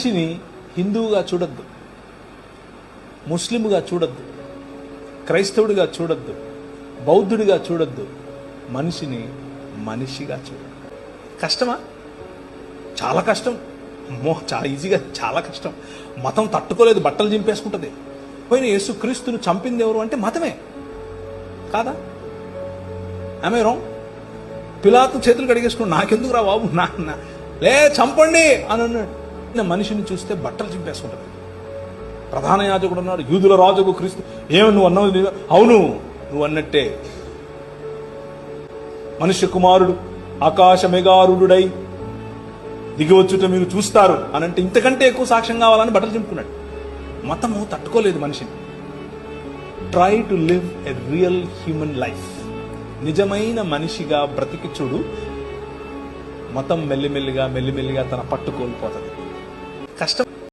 మనిషిని హిందువుగా చూడొద్దు, ముస్లింగా చూడొద్దు, క్రైస్తవుడిగా చూడొద్దు, బౌద్ధుడిగా చూడొద్దు. మనిషిని మనిషిగా చూడొద్దు. కష్టమా? చాలా కష్టం. అమ్మో, చాలా ఈజీగా, చాలా కష్టం. మతం తట్టుకోలేదు, బట్టలు చింపేసుకుంటుంది. పోయిన యేసుక్రీస్తును చంపింది ఎవరు అంటే మతమే కాదా? ఆమె రాంగ్? పిలాతు చేతులు కడిగేసుకుని నాకెందుకు రా బాబు, లే చంపండి అని అన్నాడు. మనిషిని చూస్తే బట్టలు చింపేసుకుంటుంది. ప్రధాన యాజకుడు అన్నాడు, యూదుల రాజుకు క్రీస్తు. ఏమి నువ్వు అన్నావు? అవును, నువ్వు అన్నట్టే. మనుష్య కుమారుడు ఆకాశ మెగారుడై దిగివచ్చుట మీరు చూస్తారు అనంటే ఇంతకంటే ఎక్కువ సాక్ష్యం కావాలని బట్టలు చింపుకున్నాడు. మతము తట్టుకోలేదు మనిషిని. Try to live a real human life. నిజమైన మనిషిగా బ్రతికి చూడు. మతం మెల్లిమెల్లిగా మెల్లిమెల్లిగా తన పట్టు కోల్పోతుంది. కష్టం.